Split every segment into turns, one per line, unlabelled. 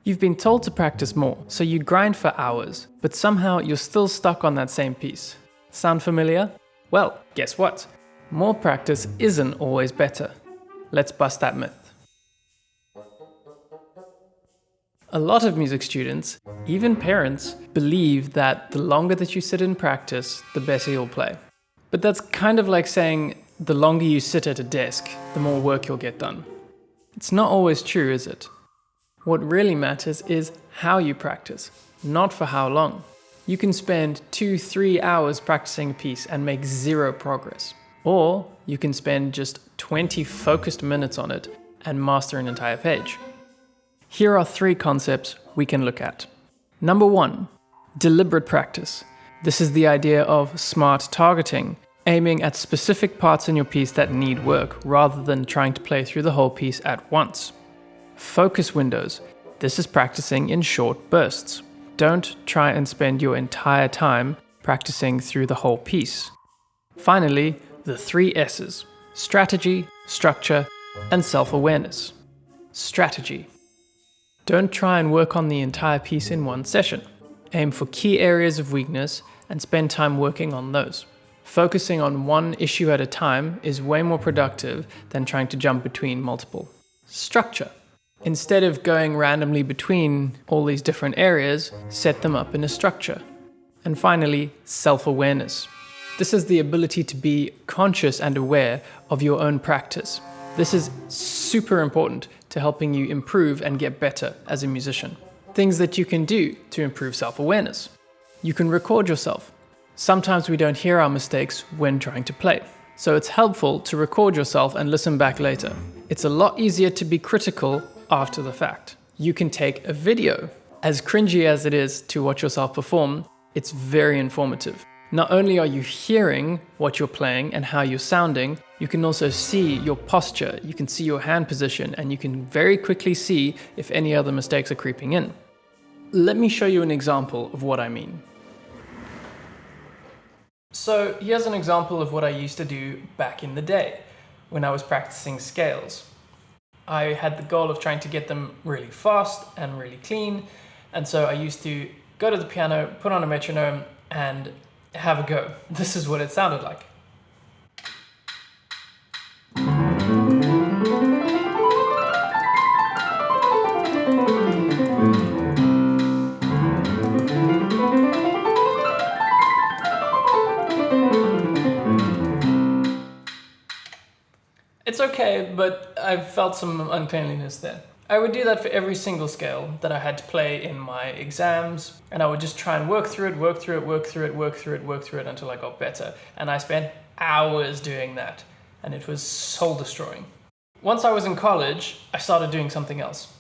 You've been told to practice more, so you grind for hours, but somehow you're still stuck on that same piece. Sound familiar? Well, guess what? More practice isn't always better. Let's bust that myth. A lot of music students, even parents, believe that the longer that you sit in practice, the better you'll play. But that's kind of like saying the longer you sit at a desk, the more work you'll get done. It's not always true, is it? What really matters is how you practice, not for how long. You can spend 2-3 hours practicing a piece and make zero progress. Or you can spend just 20 focused minutes on it and master an entire page. Here are 3 concepts we can look at. Number 1, deliberate practice. This is the idea of smart targeting, aiming at specific parts in your piece that need work rather than trying to play through the whole piece at once. Focus windows. This is practicing in short bursts. Don't try and spend your entire time practicing through the whole piece. Finally, the 3 S's: strategy, structure, and self-awareness. Strategy. Don't try and work on the entire piece in one session. Aim for key areas of weakness and spend time working on those. Focusing on one issue at a time is way more productive than trying to jump between multiple. Structure. Instead of going randomly between all these different areas, set them up in a structure. And finally, self-awareness. This is the ability to be conscious and aware of your own practice. This is super important to helping you improve and get better as a musician. Things that you can do to improve self-awareness. You can record yourself. Sometimes we don't hear our mistakes when trying to play. So it's helpful to record yourself and listen back later. It's a lot easier to be critical after the fact. You can take a video. As cringy as it is to watch yourself perform, it's very informative. Not only are you hearing what you're playing and how you're sounding, you can also see your posture, you can see your hand position, and you can very quickly see if any other mistakes are creeping in. Let me show you an example of what I mean. So here's an example of what I used to do back in the day when I was practicing scales. I had the goal of trying to get them really fast and really clean, and so I used to go to the piano, put on a metronome, and have a go. This is what it sounded like. It's okay, but I felt some uncleanliness there. I would do that for every single scale that I had to play in my exams, and I would just try and work through it until I got better. And I spent hours doing that, and it was soul destroying. Once I was in college, I started doing something else,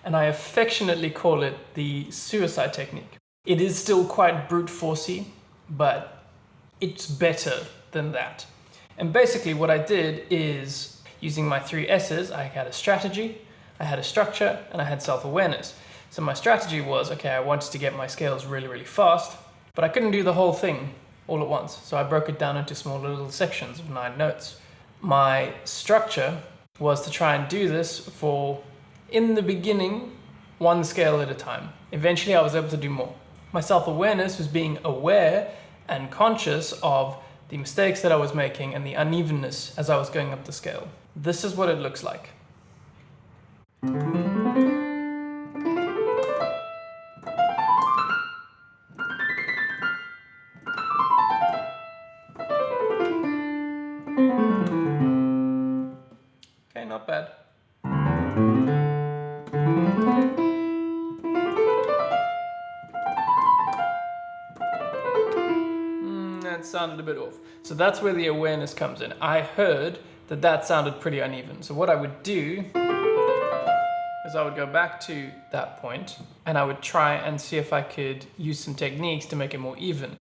and I affectionately call it the suicide technique. It is still quite brute forcey, but it's better than that. And basically what I did is, using my 3 S's, I had a strategy, I had a structure, and I had self-awareness. So my strategy was, okay, I wanted to get my scales really, really fast, but I couldn't do the whole thing all at once. So I broke it down into smaller little sections of 9 notes. My structure was to try and do this for, in the beginning, 1 scale at a time. Eventually I was able to do more. My self-awareness was being aware and conscious of the mistakes that I was making and the unevenness as I was going up the scale. This is what it looks like. Okay, not bad. That sounded a bit off. So that's where the awareness comes in. I heard that sounded pretty uneven. So what I would do is I would go back to that point and I would try and see if I could use some techniques to make it more even.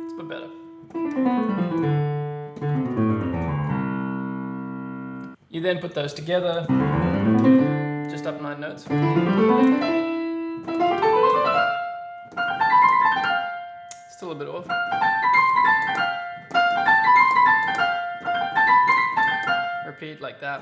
It's a bit better. You then put those together, just just up 9 notes. Still a bit off. Repeat like that.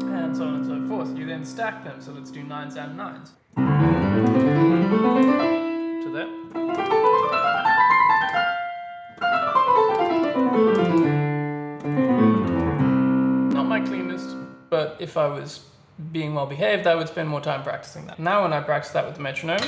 And so on and so forth. You then stack them, so let's do 9s and 9s. To there. Not my cleanest, but if I was being well behaved, I would spend more time practicing that. Now when I practice that with the metronome,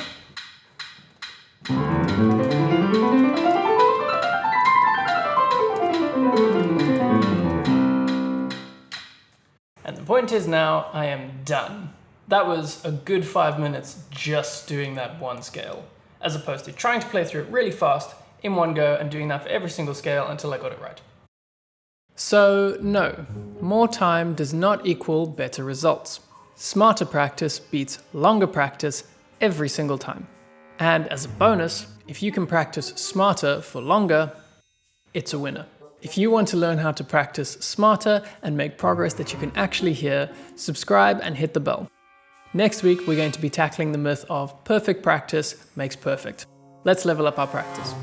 and the point is now I am done. That was a good 5 minutes just doing that one scale, as opposed to trying to play through it really fast in one go and doing that for every single scale until I got it right. So no, more time does not equal better results. Smarter practice beats longer practice every single time. And as a bonus, if you can practice smarter for longer, it's a winner. If you want to learn how to practice smarter and make progress that you can actually hear, subscribe and hit the bell. Next week, we're going to be tackling the myth of perfect practice makes perfect. Let's level up our practice.